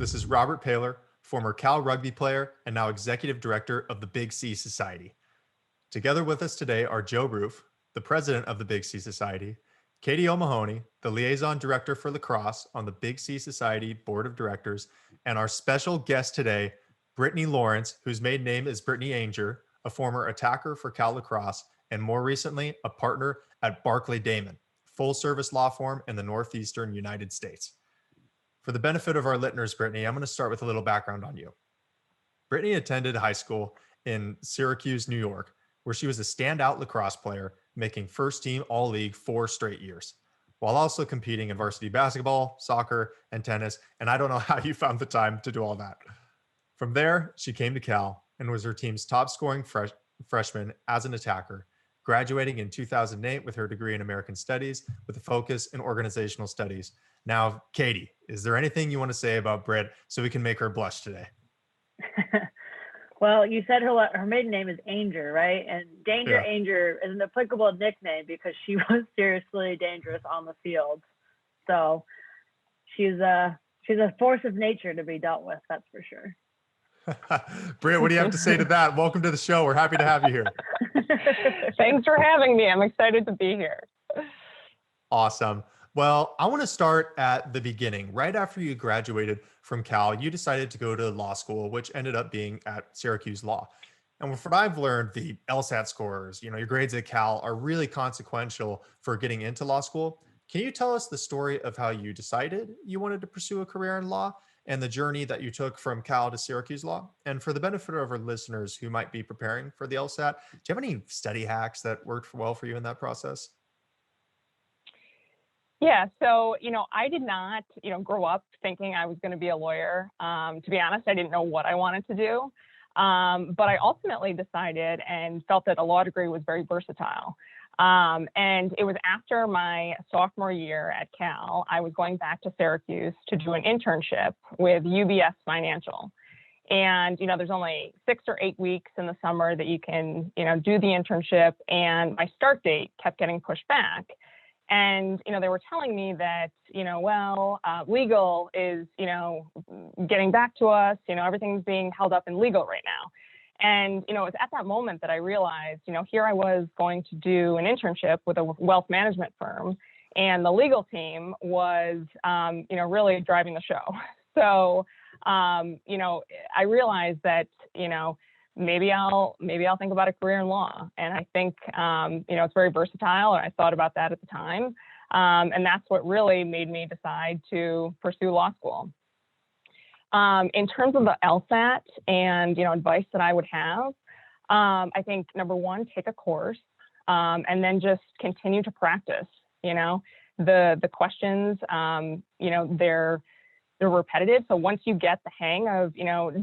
This is Robert Paler, former Cal rugby player and now executive director of the Big C Society. Together with us today are Joe Roof, the president of the Big C Society, Katie O'Mahony, the liaison director for Lacrosse on the Big C Society board of directors, and our special guest today, Brittany Lawrence, whose maiden name is Brittany Aungier, a former attacker for Cal Lacrosse, and more recently, a partner at Barclay Damon, full-service law firm in the Northeastern United States. For the benefit of our listeners, Brittany, I'm going to start with a little background on you. Brittany attended high school in Syracuse, New York, where she was a standout lacrosse player, making first-team All-League 4 straight years, while also competing in varsity basketball, soccer, and tennis. And I don't know how you found the time to do all that. From there, she came to Cal and was her team's top-scoring freshman as an attacker, graduating in 2008 with her degree in American Studies with a focus in organizational studies. Now, Katie, is there anything you want to say about Brit so we can make her blush today? Well, you said her maiden name is Aungier, right? And Danger Aungier is an applicable nickname because she was seriously dangerous on the field. So she's a force of nature to be dealt with, that's for sure. Brit, what do you have to say to that? Welcome to the show. We're happy to have you here. Thanks for having me. I'm excited to be here. Awesome. Well, I want to start at the beginning. Right after you graduated from Cal, you decided to go to law school, which ended up being at Syracuse Law. And from what I've learned, the LSAT scores, your grades at Cal are really consequential for getting into law school. Can you tell us the story of how you decided you wanted to pursue a career in law and the journey that you took from Cal to Syracuse Law? And for the benefit of our listeners who might be preparing for the LSAT, do you have any study hacks that worked well for you in that process? Yeah, so, I did not, grow up thinking I was going to be a lawyer. To be honest, I didn't know what I wanted to do. But I ultimately decided and felt that a law degree was very versatile. And it was after my sophomore year at Cal, I was going back to Syracuse to do an internship with UBS Financial. And, there's only 6 or 8 weeks in the summer that you can, do the internship. And my start date kept getting pushed back. And, they were telling me that, legal is, getting back to us, everything's being held up in legal right now. And, it was at that moment that I realized, here I was going to do an internship with a wealth management firm, and the legal team was, really driving the show. So, I realized that, maybe I'll think about a career in law. And I think, it's very versatile. And I thought about that at the time. And that's what really made me decide to pursue law school. In terms of the LSAT and, advice that I would have, I think number one, take a course, and then just continue to practice. The questions, they're repetitive. So once you get the hang of,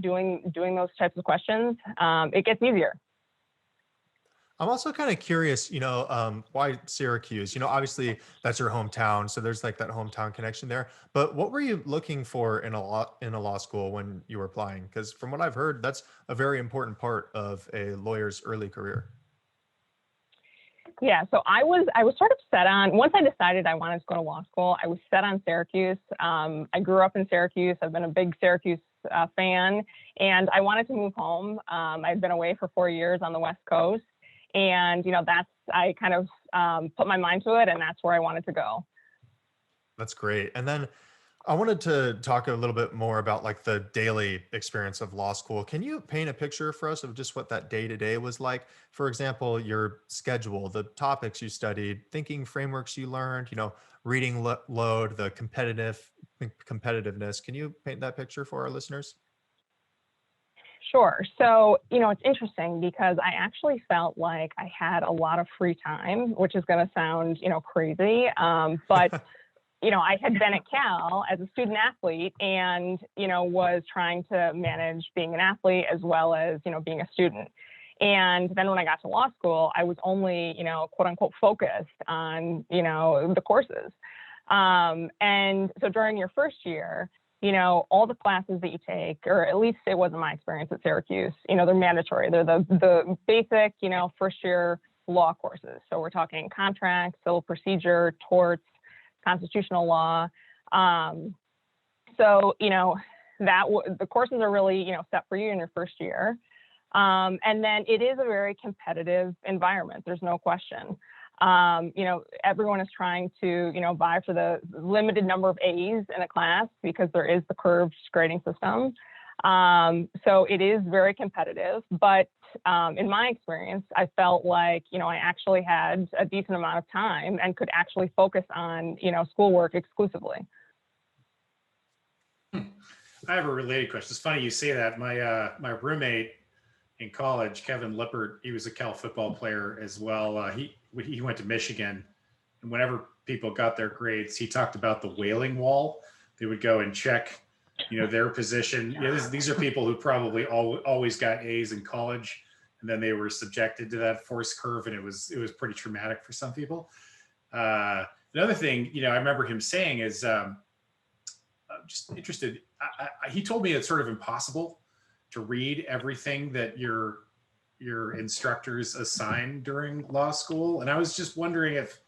doing those types of questions, it gets easier. I'm also kind of curious, why Syracuse? Obviously that's your hometown, so there's like that hometown connection there. But what were you looking for in a law school when you were applying? Because from what I've heard, that's a very important part of a lawyer's early career. Yeah, so I was sort of set on, once I decided I wanted to go to law school, I was set on Syracuse. I grew up in Syracuse. I've been a big Syracuse fan, and I wanted to move home. I'd been away for 4 years on the West Coast, and I kind of put my mind to it, and that's where I wanted to go. That's great. And then I wanted to talk a little bit more about like the daily experience of law school. Can you paint a picture for us of just what that day-to-day was like? For example, your schedule, the topics you studied, thinking frameworks you learned, reading load, the competitiveness. Can you paint that picture for our listeners? Sure. So, it's interesting because I actually felt like I had a lot of free time, which is going to sound, crazy. But I had been at Cal as a student athlete and, was trying to manage being an athlete as well as, being a student. And then when I got to law school, I was only, quote unquote, focused on, the courses. And so during your first year, all the classes that you take, or at least it wasn't my experience at Syracuse, they're mandatory. They're the basic, first year law courses. So we're talking contracts, civil procedure, torts, constitutional law. So, the courses are really, set for you in your first year. And then it is a very competitive environment. There's no question. Everyone is trying to, vie for the limited number of A's in a class because there is the curved grading system. So it is very competitive, but in my experience, I felt like, I actually had a decent amount of time and could actually focus on, schoolwork exclusively. I have a related question. It's funny you say that. My roommate in college, Kevin Lippert, he was a Cal football player as well. He went to Michigan, and whenever people got their grades, he talked about the wailing wall. They would go and check, their position. These are people who probably always got A's in college, and then they were subjected to that force curve, and it was pretty traumatic for some people. Another thing, I remember him saying is, I'm just interested. He told me it's sort of impossible to read everything that your instructors assign during law school. And I was just wondering if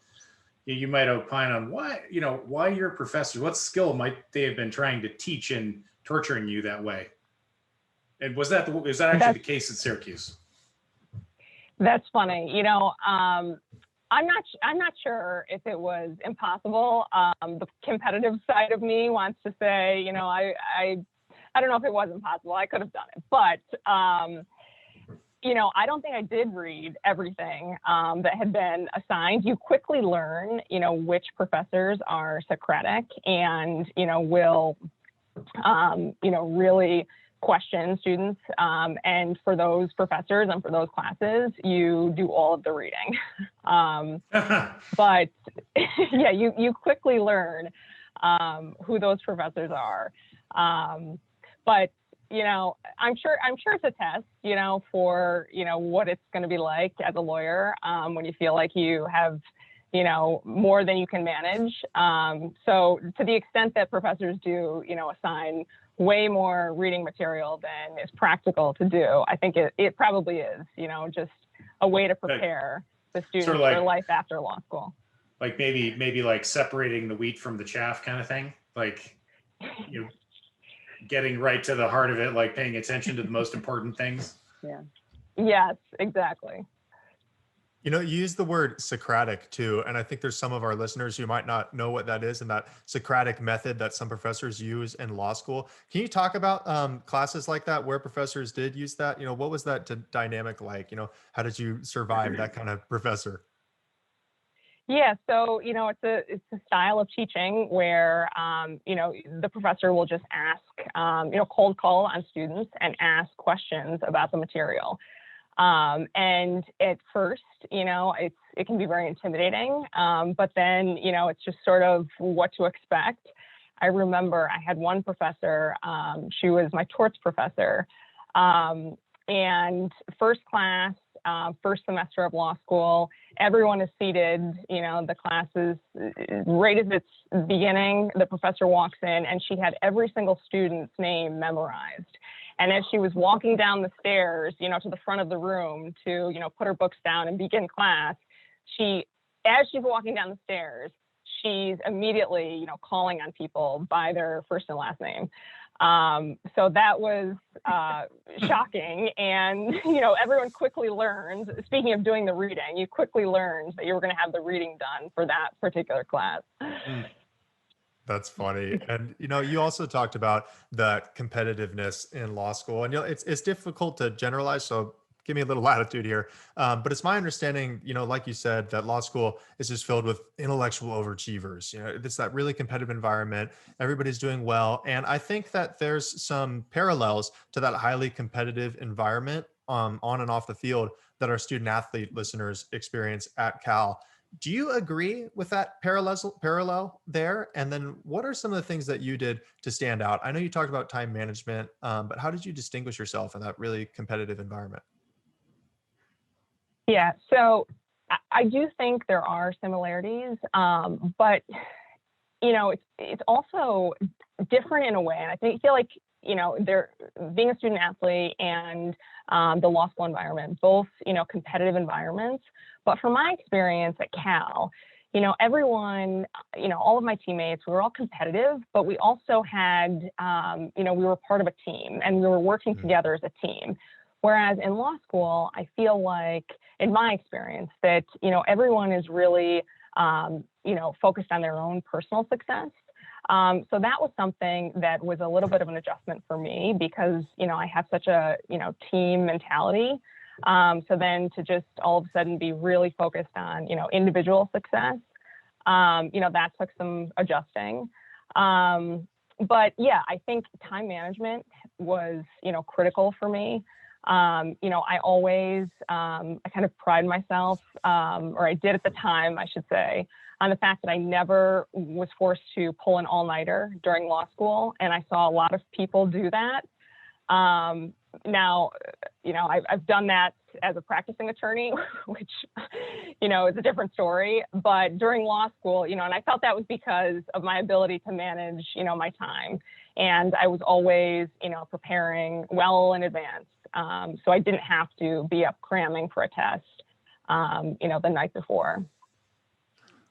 you might opine on why your professors, what skill might they have been trying to teach in torturing you that way? And is that actually the case at Syracuse? That's funny. I'm not sure if it was impossible. The competitive side of me wants to say, I don't know if it was impossible. I could have done it, but I don't think I did read everything that had been assigned. You quickly learn, which professors are Socratic and, will, really question students. And for those professors and for those classes, you do all of the reading. But yeah, you quickly learn who those professors are. But I'm sure it's a test, for, what it's going to be like as a lawyer when you feel like you have, more than you can manage. So to the extent that professors do, assign way more reading material than is practical to do, I think it probably is, just a way to prepare the students sort of like, for life after law school. Like maybe like separating the wheat from the chaff kind of thing, like, getting right to the heart of it, like paying attention to the most important things. Yeah. Yes, exactly. You use the word Socratic too, and I think there's some of our listeners who might not know what that is and that Socratic method that some professors use in law school. Can you talk about classes like that where professors did use that? What was that dynamic like? How did you survive that kind of professor? Yeah, so it's a style of teaching where the professor will just ask cold call on students and ask questions about the material. And at first, it can be very intimidating, but then it's just sort of what to expect. I remember I had one professor. She was my torts professor, and first class. First semester of law school, everyone is seated, the class is right as it's beginning, the professor walks in and she had every single student's name memorized. And as she was walking down the stairs, to the front of the room to, put her books down and begin class, as she's walking down the stairs, she's immediately, calling on people by their first and last name. So that was shocking. And, everyone quickly learned, speaking of doing the reading, you quickly learned that you were going to have the reading done for that particular class. That's funny. And, you also talked about the competitiveness in law school, and, it's difficult to generalize. So give me a little latitude here. But it's my understanding, like you said, that law school is just filled with intellectual overachievers. It's that really competitive environment. Everybody's doing well. And I think that there's some parallels to that highly competitive environment on and off the field that our student athlete listeners experience at Cal. Do you agree with that parallel there? And then what are some of the things that you did to stand out? I know you talked about time management, but how did you distinguish yourself in that really competitive environment? Yeah, so I do think there are similarities, but it's also different in a way. And I feel like they're being a student athlete and the law school environment, both competitive environments. But from my experience at Cal, everyone, all of my teammates, we were all competitive, but we also had, we were part of a team and we were working together as a team. Whereas in law school, I feel like, in my experience, that, everyone is really, focused on their own personal success. So that was something that was a little bit of an adjustment for me because, I have such a, team mentality. So then to just all of a sudden be really focused on, individual success, that took some adjusting. But yeah, I think time management was, critical for me. I always, I kind of pride myself, or I did at the time, I should say, on the fact that I never was forced to pull an all-nighter during law school. And I saw a lot of people do that. Now, I've done that as a practicing attorney, which, is a different story. But during law school, and I felt that was because of my ability to manage, my time. And I was always, preparing well in advance. So I didn't have to be up cramming for a test, the night before.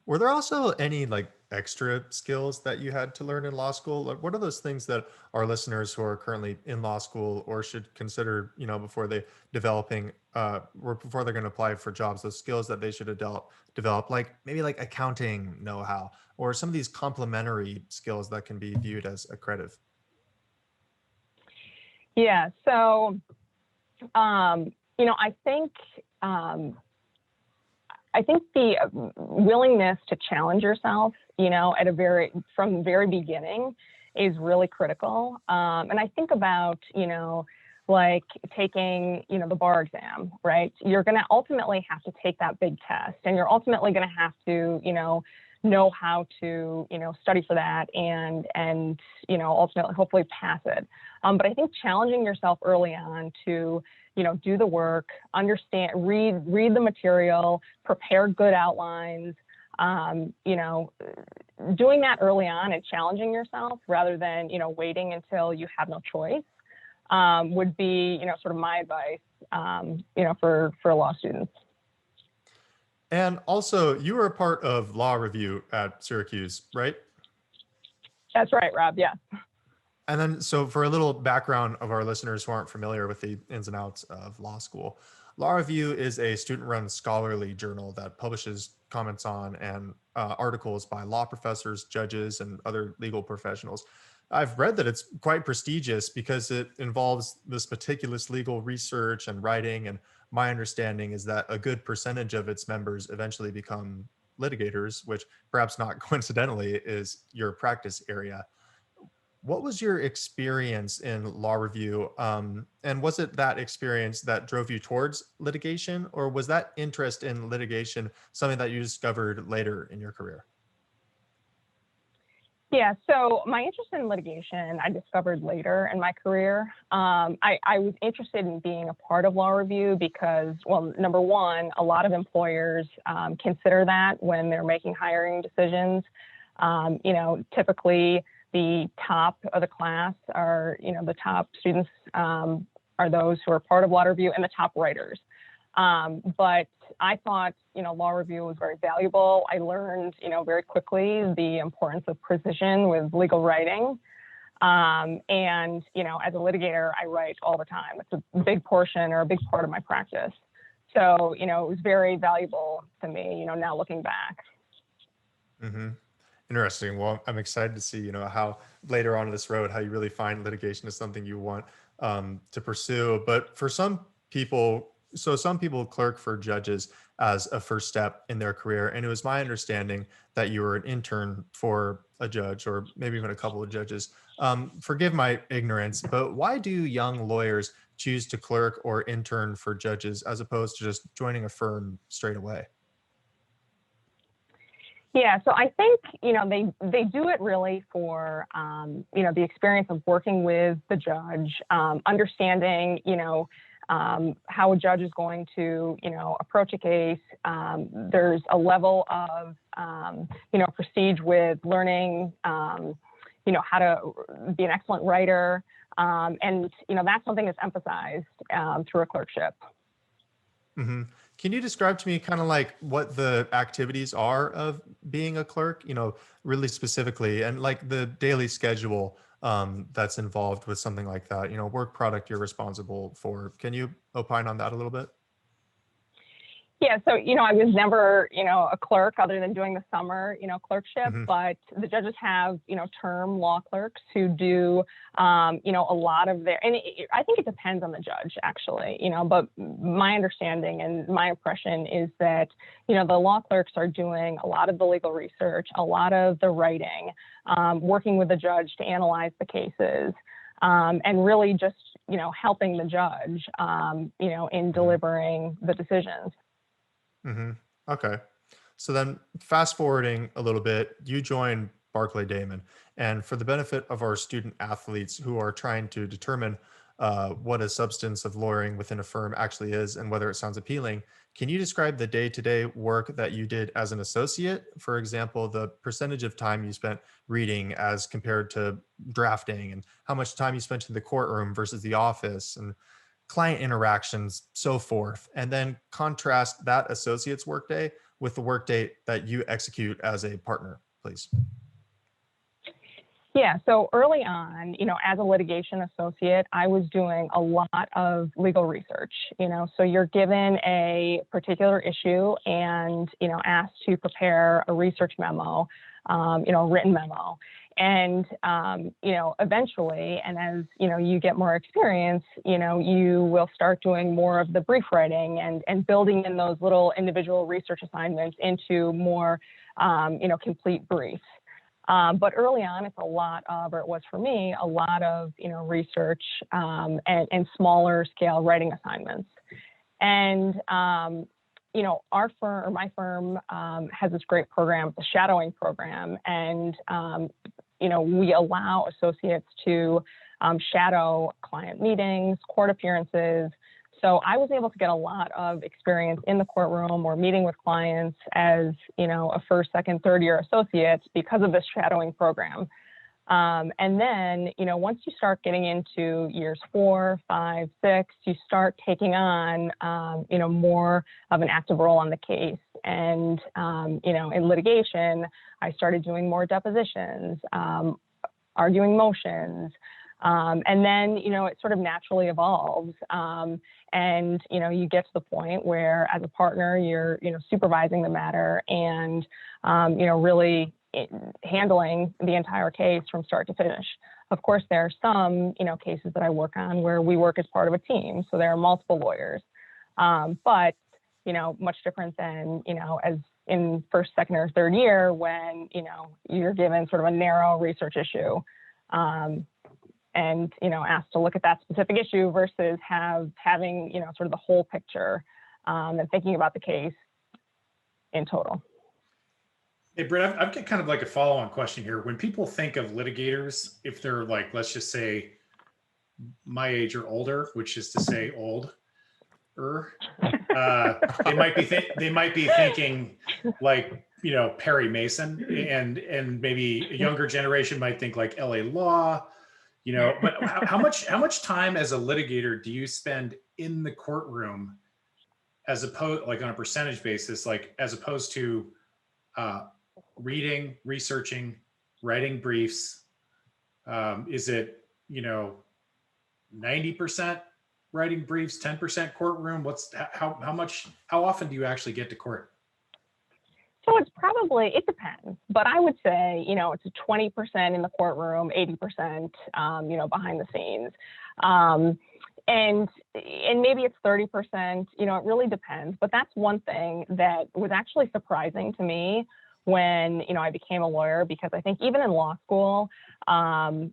Were there also any extra skills that you had to learn in law school? Like, what are those things that our listeners who are currently in law school or should consider, before they developing, or before they're going to apply for jobs, those skills that they should develop, like maybe like accounting know-how or some of these complementary skills that can be viewed as accretive? Yeah. So, I think the willingness to challenge yourself, from the very beginning is really critical. And I think about, like taking, the bar exam, right? You're going to ultimately have to take that big test and you're ultimately going to have to, know how to, study for that and, ultimately hopefully pass it. But I think challenging yourself early on to, do the work, understand, read the material, prepare good outlines, doing that early on and challenging yourself rather than, waiting until you have no choice, would be, sort of my advice, for law students. And also, you were a part of law review at Syracuse, right? That's right, Rob. Yeah. And then, so for a little background of our listeners who aren't familiar with the ins and outs of law school, Law Review is a student-run scholarly journal that publishes comments on and articles by law professors, judges, and other legal professionals. I've read that it's quite prestigious because it involves this meticulous legal research and writing. And my understanding is that a good percentage of its members eventually become litigators, which perhaps not coincidentally is your practice area. What was your experience in law review? And was it that experience that drove you towards litigation, or was that interest in litigation something that you discovered later in your career? Yeah, so my interest in litigation, I discovered later in my career. I was interested in being a part of law review because, well, number one, a lot of employers consider that when they're making hiring decisions. Typically the top of the class are, the top students are those who are part of law review and the top writers. But I thought, law review was very valuable. I learned, very quickly the importance of precision with legal writing. And, as a litigator, I write all the time. It's a big portion or a big part of my practice. So, it was very valuable to me, now looking back. Mm-hmm. Interesting. Well, I'm excited to see, how later on in this road, how you really find litigation is something you want to pursue. But for some people, some people clerk for judges as a first step in their career. And it was my understanding that you were an intern for a judge or maybe even a couple of judges. Forgive my ignorance, but why do young lawyers choose to clerk or intern for judges as opposed to just joining a firm straight away? Yeah, so I think, they do it really for, the experience of working with the judge, understanding, how a judge is going to, approach a case. There's a level of, prestige with learning, how to be an excellent writer. And, that's something that's emphasized through a clerkship. Mm-hmm. Can you describe to me kind of like what the activities are of being a clerk, really specifically, and like the daily schedule that's involved with something like that, work product you're responsible for. Can you opine on that a little bit? Yeah, so, I was never, a clerk other than doing the summer, clerkship, Hmm. but the judges have, term law clerks who do, a lot of their, and I think it depends on the judge, actually, but my understanding and my impression is that, the law clerks are doing a lot of the legal research, a lot of the writing, working with the judge to analyze the cases, and really just, helping the judge, in delivering the decisions. Hmm. Okay. So then fast forwarding a little bit, you joined Barclay Damon. And for the benefit of our student athletes who are trying to determine what a substance of lawyering within a firm actually is and whether it sounds appealing, can you describe the day-to-day work that you did as an associate? For example, the percentage of time you spent reading as compared to drafting, and how much time you spent in the courtroom versus the office, and client interactions, so forth, and then contrast that associate's workday with the workday that you execute as a partner, please. Yeah, so early on, as a litigation associate, I was doing a lot of legal research, so you're given a particular issue and, asked to prepare a research memo, a written memo. And, eventually, and as, you get more experience, you will start doing more of the brief writing and building in those little individual research assignments into more, complete briefs. But early on, it's a lot of, or it was for me, a lot of, research and smaller scale writing assignments. And, our firm, or my firm, has this great program, the shadowing program. And, we allow associates to shadow client meetings, court appearances. So I was able to get a lot of experience in the courtroom or meeting with clients as, a first, second, third year associate because of this shadowing program. And then, once you start getting into years 4, 5, 6, you start taking on, more of an active role on the case. And, in litigation, I started doing more depositions, arguing motions. And then, it sort of naturally evolves. And, you get to the point where as a partner, you're, supervising the matter and, really handling the entire case from start to finish. Of course, there are some, cases that I work on where we work as part of a team. So there are multiple lawyers, but, much different than, as in first, second, or third year when, you're given sort of a narrow research issue, and, asked to look at that specific issue versus having, sort of the whole picture, and thinking about the case in total. Hey, Britt, I've got kind of like a follow-on question here. When people think of litigators, if they're like, let's just say my age or older, which is to say older, they might be thinking like, Perry Mason, and maybe a younger generation might think like LA Law, but how much time as a litigator do you spend in the courtroom as opposed, like on a percentage basis, like as opposed to reading, researching, writing briefs? Is it, 90% writing briefs, 10% courtroom? How often do you actually get to court? So it depends, but I would say, it's a 20% in the courtroom, 80%, behind the scenes. And maybe it's 30%, it really depends. But that's one thing that was actually surprising to me when, I became a lawyer, because I think even in law school, and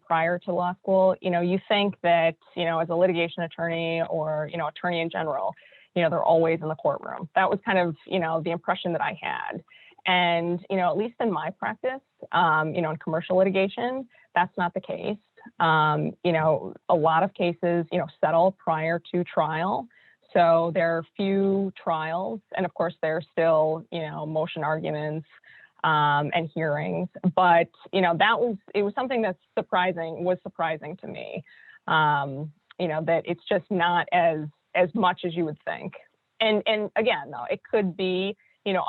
prior to law school, you think that, as a litigation attorney or, attorney in general, they're always in the courtroom. That was kind of, the impression that I had. And, at least in my practice, in commercial litigation, that's not the case. A lot of cases, settle prior to trial. So there are few trials, and of course there's still, motion arguments, and hearings. But, it was something that's surprising to me, that it's just not as much as you would think. And again, though, it could be,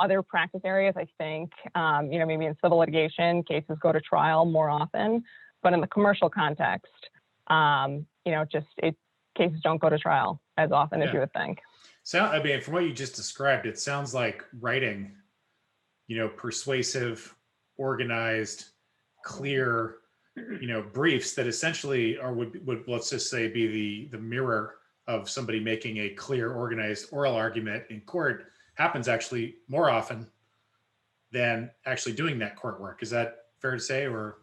other practice areas. I think, maybe in civil litigation, cases go to trial more often, but in the commercial context, cases don't go to trial as often as you would think. I mean, from what you just described, it sounds like writing, persuasive, organized, clear, briefs that essentially would let's just say be the mirror of somebody making a clear, organized oral argument in court happens actually more often than actually doing that court work. Is that fair to say, or?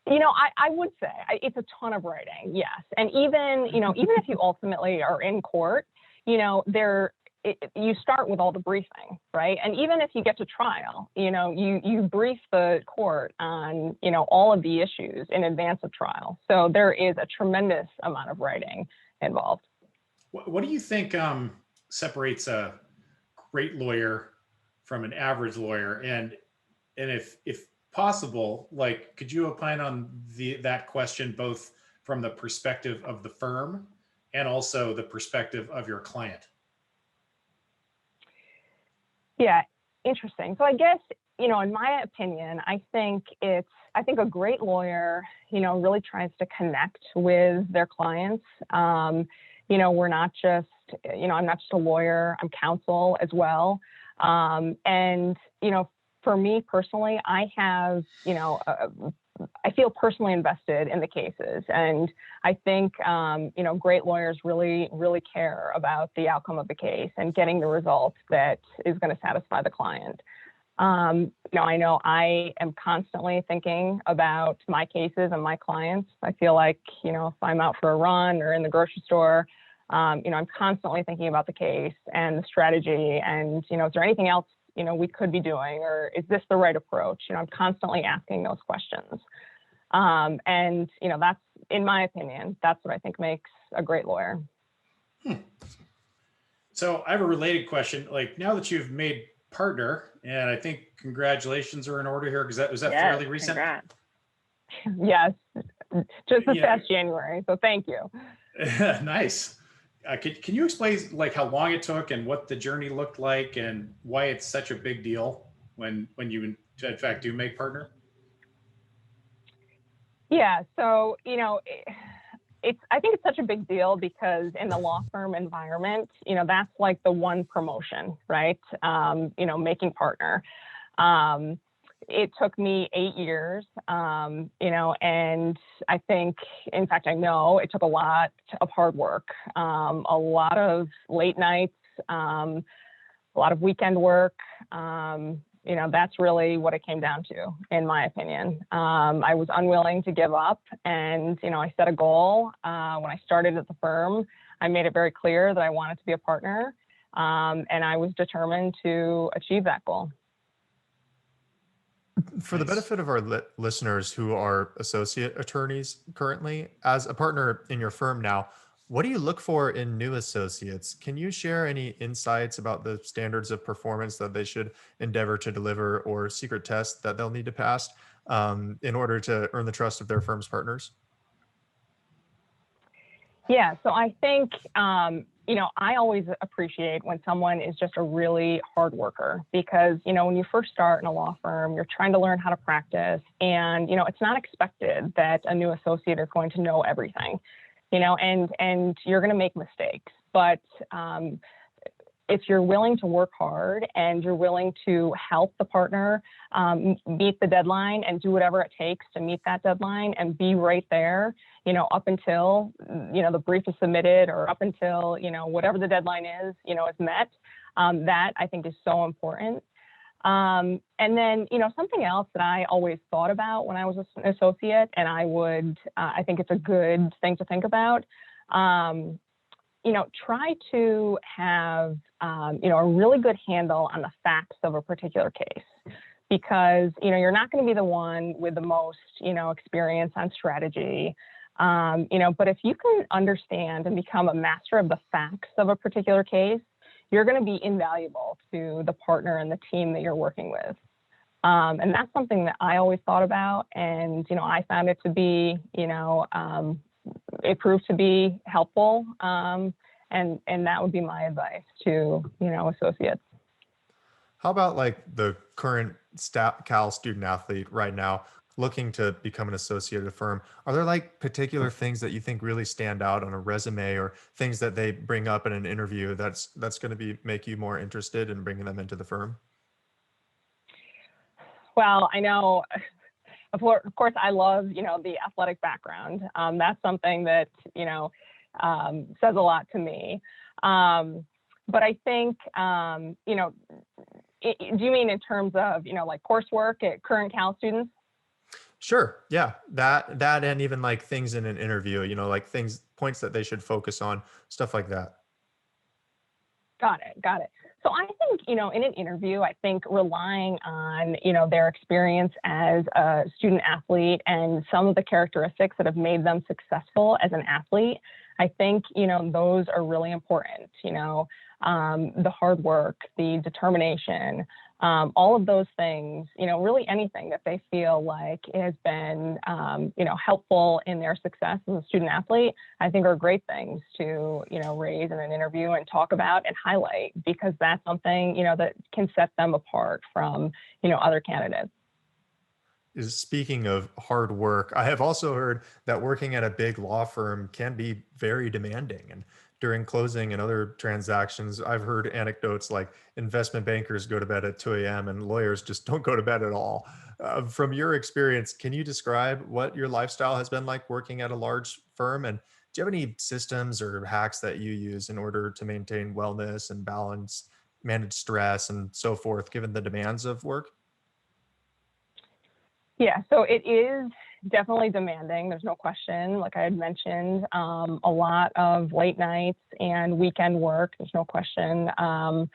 I would say it's a ton of writing, yes. And even if you ultimately are in court, you start with all the briefing, right? And even if you get to trial, you brief the court on, all of the issues in advance of trial. So there is a tremendous amount of writing involved. What do you think separates a great lawyer from an average lawyer? And if possible, like, could you opine on that question, both from the perspective of the firm and also the perspective of your client? Yeah, interesting. So I guess, in my opinion, I think a great lawyer, really tries to connect with their clients. We're not just, I'm not just a lawyer, I'm counsel as well. For me personally, I have, I feel personally invested in the cases. And I think, great lawyers really, really care about the outcome of the case and getting the result that is going to satisfy the client. I know I am constantly thinking about my cases and my clients. I feel like, if I'm out for a run or in the grocery store, I'm constantly thinking about the case and the strategy and, is there anything else we could be doing, or is this the right approach? I'm constantly asking those questions. That's, in my opinion, that's what I think makes a great lawyer. So I have a related question. Like, now that you've made partner, and I think congratulations are in order here, because was that fairly recent? Congrats. Yes, just this past January. So thank you. Nice. Can you explain like how long it took and what the journey looked like and why it's such a big deal when you in fact do make partner? Yeah, so I think it's such a big deal because in the law firm environment, that's like the one promotion, right? Making partner. It took me 8 years, and I think, in fact, I know it took a lot of hard work, a lot of late nights, a lot of weekend work. That's really what it came down to, in my opinion. I was unwilling to give up, and, I set a goal. When I started at the firm, I made it very clear that I wanted to be a partner, and I was determined to achieve that goal. For the benefit of our listeners who are associate attorneys currently, as a partner in your firm now, what do you look for in new associates? Can you share any insights about the standards of performance that they should endeavor to deliver, or secret tests that they'll need to pass in order to earn the trust of their firm's partners? Yeah, so I think, I always appreciate when someone is just a really hard worker, because, when you first start in a law firm, you're trying to learn how to practice, and, it's not expected that a new associate is going to know everything, and you're going to make mistakes. But if you're willing to work hard and you're willing to help the partner meet the deadline and do whatever it takes to meet that deadline and be right there, up until, the brief is submitted, or up until, whatever the deadline is met, that I think is so important. And then, something else that I always thought about when I was an associate, and I think it's a good thing to think about, try to have, a really good handle on the facts of a particular case, because, you're not going to be the one with the most, experience on strategy. But if you can understand and become a master of the facts of a particular case, you're going to be invaluable to the partner and the team that you're working with. And that's something that I always thought about. And, I found it to be, it proved to be helpful. And that would be my advice to, associates. How about like the current Cal student athlete right now looking to become an associate at a firm? Are there like particular things that you think really stand out on a resume, or things that they bring up in an interview that's going to make you more interested in bringing them into the firm? Well, I know, of course, I love, the athletic background. That's something that, says a lot to me. But I think, do you mean in terms of, like coursework at current Cal students? Sure. Yeah. That and even like things in an interview, like points that they should focus on, stuff like that. Got it. So I think, in an interview, I think relying on, their experience as a student athlete and some of the characteristics that have made them successful as an athlete, I think, those are really important, the hard work, the determination, all of those things, really anything that they feel like has been, helpful in their success as a student athlete, I think are great things to, raise in an interview and talk about and highlight, because that's something, that can set them apart from, other candidates. Speaking of hard work, I have also heard that working at a big law firm can be very demanding. And during closing and other transactions, I've heard anecdotes like investment bankers go to bed at 2 a.m. and lawyers just don't go to bed at all. From your experience, can you describe what your lifestyle has been like working at a large firm? And do you have any systems or hacks that you use in order to maintain wellness and balance, manage stress, and so forth, given the demands of work? Yeah, so it is definitely demanding. There's no question. Like I had mentioned, a lot of late nights and weekend work. There's no question. I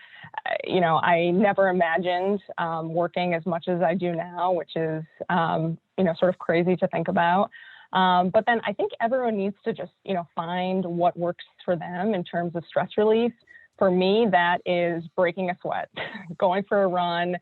never imagined working as much as I do now, which is, sort of crazy to think about. But then I think everyone needs to just, find what works for them in terms of stress relief. For me, that is breaking a sweat, going for a run,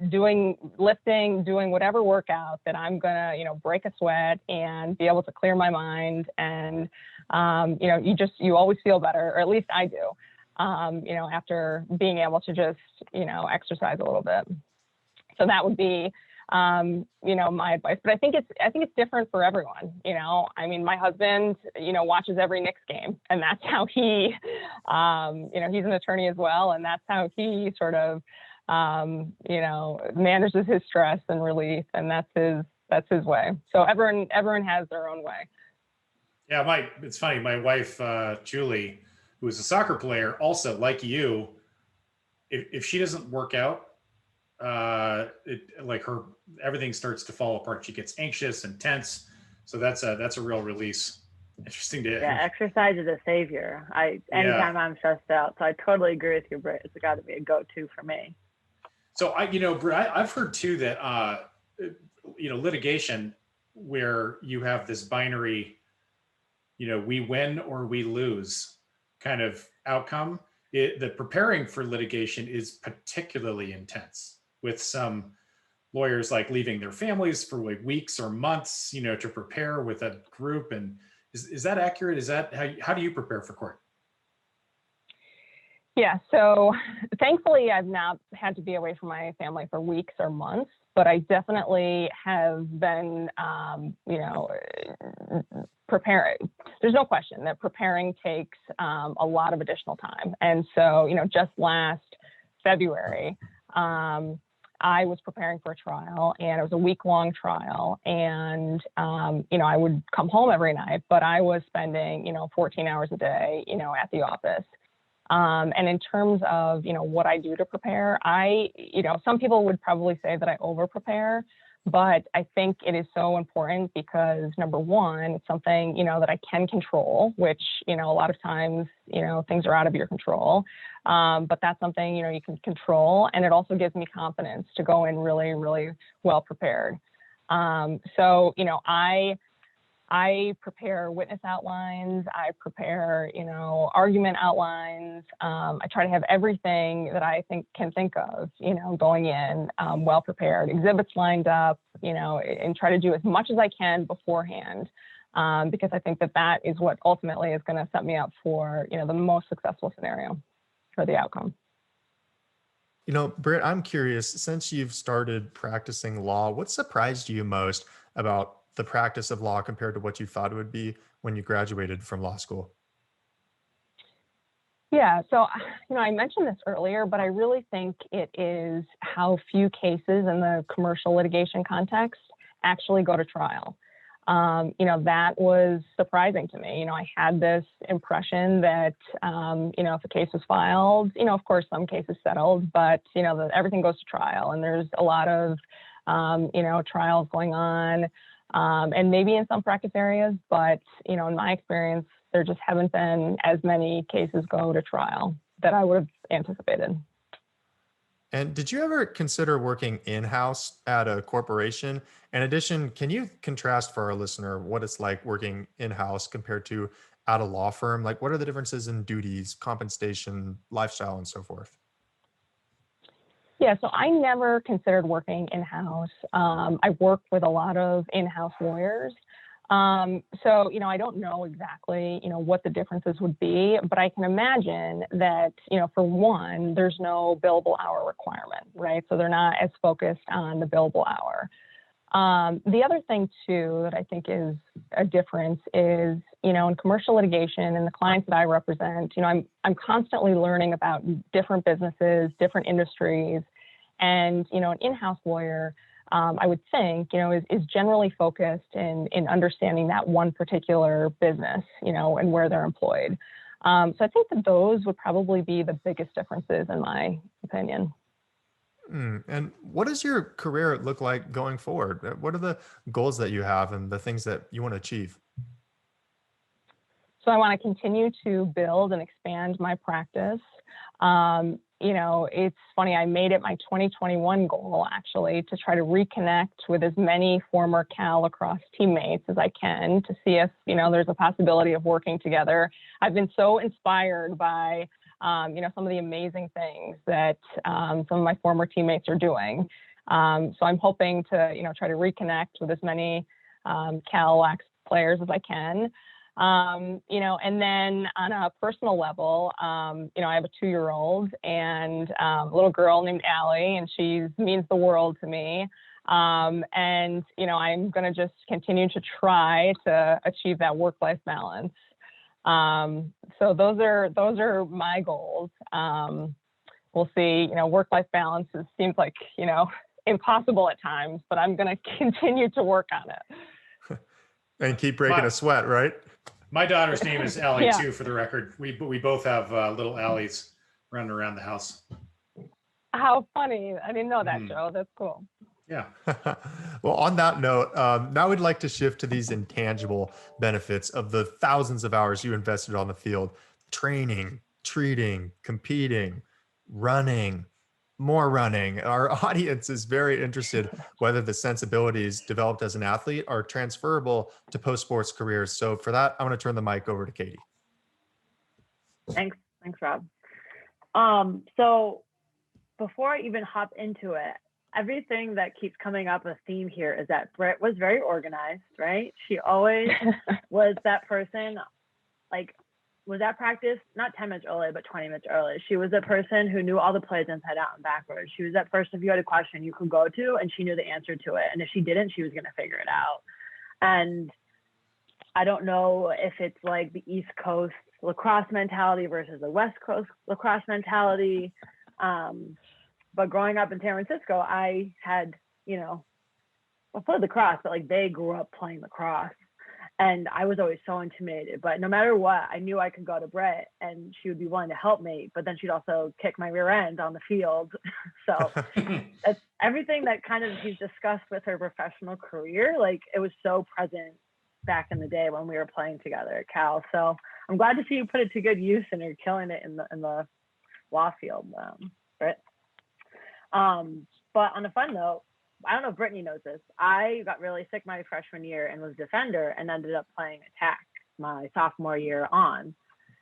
doing lifting, doing whatever workout that I'm gonna, break a sweat and be able to clear my mind. And, you always feel better, or at least I do, after being able to just, exercise a little bit. So that would be, my advice. But I think it's different for everyone. I mean, my husband, watches every Knicks game, and that's how he, he's an attorney as well, and that's how he sort of, manages his stress and relief, and that's his way. So everyone has their own way. Yeah, it's funny. My wife, Julie, who is a soccer player, also like you, if she doesn't work out, everything starts to fall apart. She gets anxious and tense. So that's a real release. Interesting to. Yeah, exercise is a savior. Anytime I'm stressed out. So I totally agree with you, Britt. It's got to be a go-to for me. So Britt, I've heard too that, litigation, where you have this binary, we win or we lose kind of outcome. The preparing for litigation is particularly intense, with some lawyers like leaving their families for like weeks or months, to prepare with a group. And is that accurate? Is that how do you prepare for court? Yeah, so thankfully I've not had to be away from my family for weeks or months, but I definitely have been, preparing. There's no question that preparing takes a lot of additional time. And so, just last February, I was preparing for a trial, and it was a week-long trial. And, I would come home every night, but I was spending, 14 hours a day, at the office. And in terms of, what I do to prepare, some people would probably say that I over-prepare, but I think it is so important because, number one, it's something, that I can control, which, a lot of times, things are out of your control. But that's something, you can control. And it also gives me confidence to go in really, really well prepared. So, I prepare witness outlines. I prepare, argument outlines. I try to have everything that I can think of, going in well prepared, exhibits lined up, and try to do as much as I can beforehand because I think that that is what ultimately is going to set me up for, the most successful scenario for the outcome. Britt, I'm curious, since you've started practicing law, what surprised you most about the practice of law compared to what you thought it would be when you graduated from law school? Yeah, so, I mentioned this earlier, but I really think it is how few cases in the commercial litigation context actually go to trial. That was surprising to me. I had this impression that, if a case was filed, of course, some cases settled, but, everything goes to trial, and there's a lot of, trials going on, and maybe in some practice areas, but, in my experience, there just haven't been as many cases go to trial that I would have anticipated. And did you ever consider working in-house at a corporation? In addition, can you contrast for our listener what it's like working in-house compared to at a law firm? Like, what are the differences in duties, compensation, lifestyle, and so forth? Yeah, so I never considered working in-house. I worked with a lot of in-house lawyers. So, I don't know exactly, what the differences would be, but I can imagine that, for one, there's no billable hour requirement, right? So they're not as focused on the billable hour. The other thing too, that I think is a difference is, in commercial litigation and the clients that I represent, I'm constantly learning about different businesses, different industries, and, an in-house lawyer, I would think, is generally focused in understanding that one particular business, and where they're employed. So I think that those would probably be the biggest differences in my opinion. And what does your career look like going forward? What are the goals that you have and the things that you want to achieve? So I want to continue to build and expand my practice. It's funny, I made it my 2021 goal, actually, to try to reconnect with as many former Cal Lacrosse teammates as I can to see if, there's a possibility of working together. I've been so inspired by, some of the amazing things that some of my former teammates are doing. So I'm hoping to, try to reconnect with as many Cal Lax players as I can. And then on a personal level, I have a 2-year-old and a little girl named Allie, and she means the world to me. And, I'm going to just continue to try to achieve that work-life balance. So those are my goals. We'll see, work-life balance seems like, impossible at times, but I'm going to continue to work on it. And keep breaking a sweat, right? My daughter's name is Allie Yeah. too, for the record. We both have little Allies running around the house. How funny. I didn't know that, Joe. That's cool. Yeah. Well, on that note, now we'd like to shift to these intangible benefits of the thousands of hours you invested on the field: training, treating, competing, running, more running. Our audience is very interested whether the sensibilities developed as an athlete are transferable to post-sports careers. So for that, I'm going to turn the mic over to Katie. Thanks, Rob. So before I even hop into it, everything that keeps coming up a theme here is that Brit was very organized, right? She always was that person, like, was at practice, not 10 minutes early, but 20 minutes early. She was a person who knew all the plays inside out and backwards. She was that person, if you had a question, you could go to, and she knew the answer to it. And if she didn't, she was going to figure it out. And I don't know if it's like the East Coast lacrosse mentality versus the West Coast lacrosse mentality. But growing up in San Francisco, I had, I played lacrosse, but like they grew up playing lacrosse. And I was always so intimidated, but no matter what, I knew I could go to Brit and she would be willing to help me, but then she'd also kick my rear end on the field. So that's everything that kind of she's discussed with her professional career. Like, it was so present back in the day when we were playing together at Cal. So I'm glad to see you put it to good use and you're killing it in the law field, Brit. But on a fun note, I don't know if Brittany knows this. I got really sick my freshman year and was defender and ended up playing attack my sophomore year on.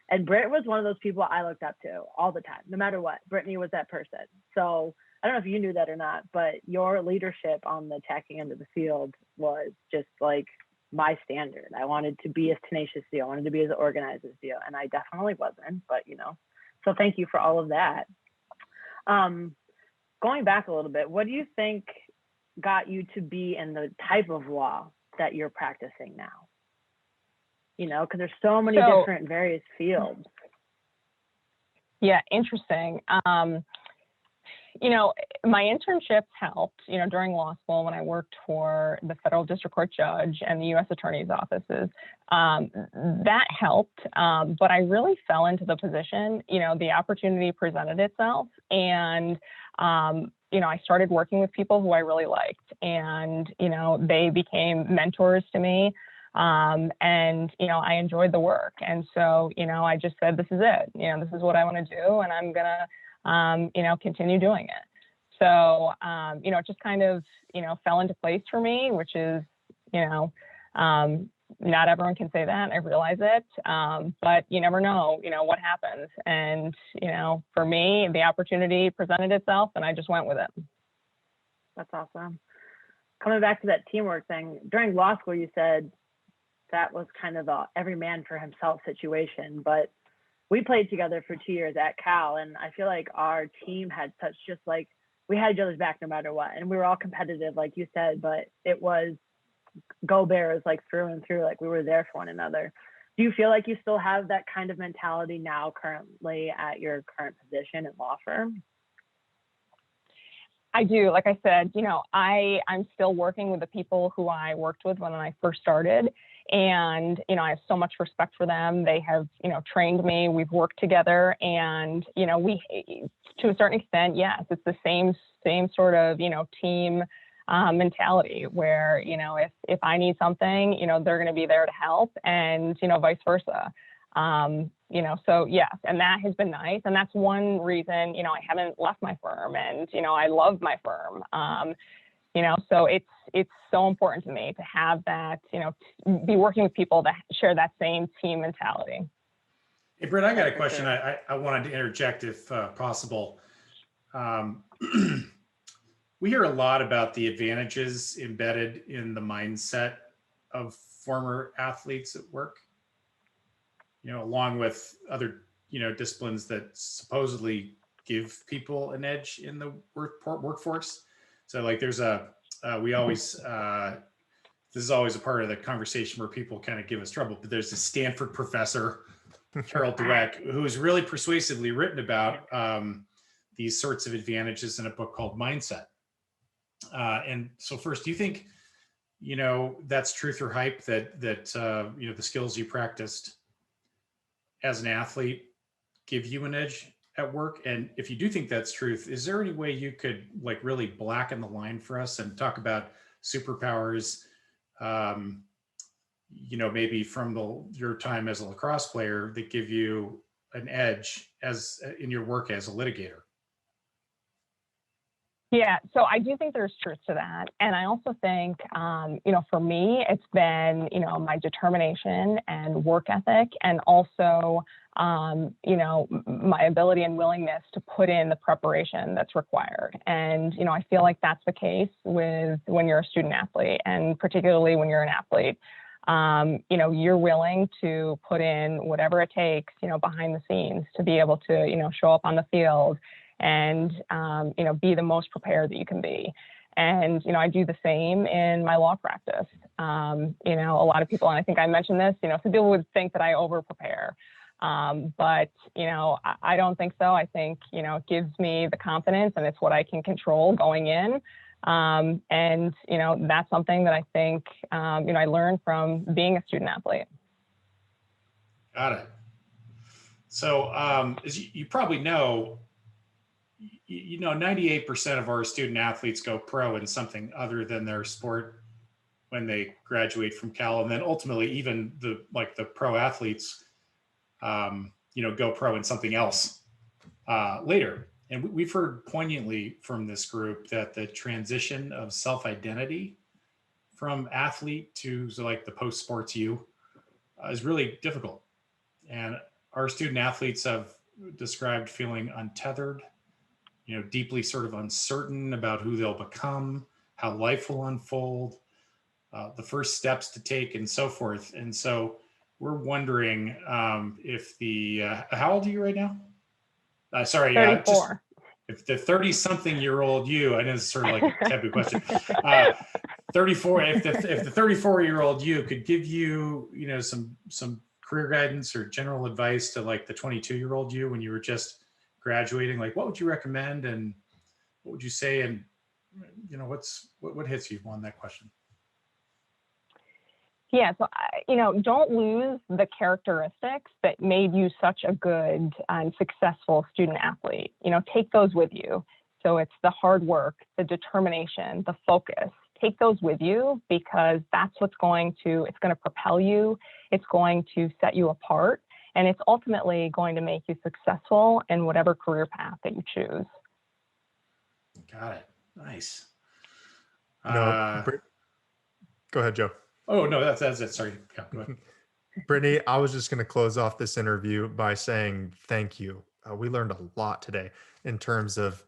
And Brit was one of those people I looked up to all the time, no matter what. Brittany was that person. So I don't know if you knew that or not, but your leadership on the attacking end of the field was just like my standard. I wanted to be as tenacious as you. I wanted to be as organized as you. And I definitely wasn't, but so thank you for all of that. Going back a little bit, what do you think got you to be in the type of law that you're practicing now? Because there's so many different various fields. Yeah, interesting. My internships helped, during law school when I worked for the federal district court judge and the U.S. attorney's offices. That helped, but I really fell into the position, the opportunity presented itself, and, I started working with people who I really liked, and, they became mentors to me. And, I enjoyed the work. And so, I just said, this is it, this is what I want to do, and I'm gonna, continue doing it. So, it just kind of, fell into place for me, which is, not everyone can say that. I realize it. But you never know, what happens. And, for me, the opportunity presented itself and I just went with it. That's awesome. Coming back to that teamwork thing, during law school, you said that was kind of the every man for himself situation, but we played together for 2 years at Cal, and I feel like our team had such just like, we had each other's back no matter what, and we were all competitive, like you said, but it was go Bears, like through and through, like we were there for one another. Do you feel like you still have that kind of mentality now currently at your current position at law firm? I do. Like I said, I'm still working with the people who I worked with when I first started. And, I have so much respect for them. They have, trained me, we've worked together, and, we, to a certain extent, yes, it's the same sort of, team mentality where, if I need something, they're going to be there to help, and, vice versa. So yes, and that has been nice. And that's one reason, I haven't left my firm, and, I love my firm. So it's so important to me to have that, be working with people that share that same team mentality. Hey, Britt, I got a question. I wanted to interject if possible. We hear a lot about the advantages embedded in the mindset of former athletes at work, along with other, disciplines that supposedly give people an edge in the workforce. So like there's we always, this is always a part of the conversation where people kind of give us trouble, but there's a Stanford professor, Carol Dweck, who's really persuasively written about these sorts of advantages in a book called Mindset. And so first, do you think, that's truth or hype that the skills you practiced as an athlete give you an edge at work? And if you do think that's truth, is there any way you could like really blacken the line for us and talk about superpowers, maybe from your time as a lacrosse player that give you an edge as in your work as a litigator? Yeah, so I do think there's truth to that. And I also think, for me, it's been, my determination and work ethic, and also, my ability and willingness to put in the preparation that's required. And, I feel like that's the case when you're a student athlete, and particularly when you're an athlete. You're willing to put in whatever it takes, behind the scenes to be able to, show up on the field and, be the most prepared that you can be. And, I do the same in my law practice. A lot of people, and I think I mentioned this, some people would think that I over prepare. But, I don't think so. I think, it gives me the confidence, and it's what I can control going in. And, that's something that I think, I learned from being a student athlete. Got it. So, as you probably know, 98% of our student athletes go pro in something other than their sport when they graduate from Cal. And then ultimately even the pro athletes, go pro in something else later. And we've heard poignantly from this group that the transition of self-identity from athlete to the post-sports you is really difficult. And our student athletes have described feeling untethered, deeply sort of uncertain about who they'll become, how life will unfold. the first steps to take and so forth. And so we're wondering if the, how old are you right now? Sorry, 34. If the 30-something-year-old you, I know it's sort of like a taboo question, 34, if the 34-year-old you could give you, some career guidance or general advice to like the 22-year-old you when you were just graduating, like what would you recommend and what would you say? And, what hits you on that question? Yeah, so don't lose the characteristics that made you such a good and successful student athlete. Take those with you. So it's the hard work, the determination, the focus. Take those with you because that's it's going to propel you. It's going to set you apart, and it's ultimately going to make you successful in whatever career path that you choose. Got it. Nice. Go ahead, Joe. Oh, no, that's it. Sorry. Yeah, go ahead. Brittany, I was just going to close off this interview by saying thank you. We learned a lot today in terms of,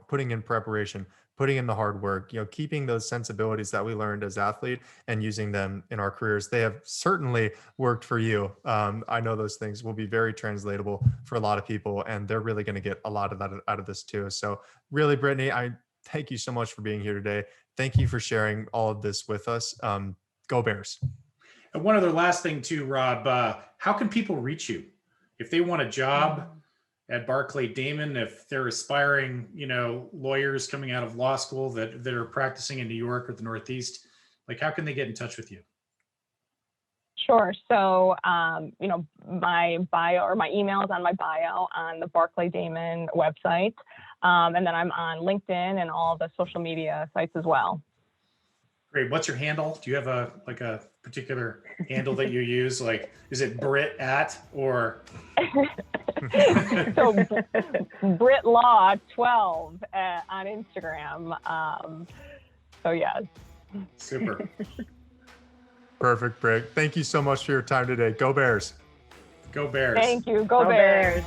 putting in preparation, putting in the hard work, keeping those sensibilities that we learned as athletes and using them in our careers. They have certainly worked for you. I know those things will be very translatable for a lot of people, and they're really going to get a lot of that out of this too. So really, Brittany, I thank you so much for being here today. Thank you for sharing all of this with us. Go Bears. And one other last thing too, Rob, how can people reach you if they want a job at Barclay Damon, if they're aspiring, lawyers coming out of law school that are practicing in New York or the Northeast, like how can they get in touch with you? Sure. So, my bio or my email is on my bio on the Barclay Damon website. And then I'm on LinkedIn and all the social media sites as well. Great. What's your handle? Do you have a particular handle that you use? Like, is it Brit at or? So Brit Law 12 on Instagram. So yeah. Super. Perfect, Brit. Thank you so much for your time today. Go Bears. Go Bears. Thank you. Go Bears.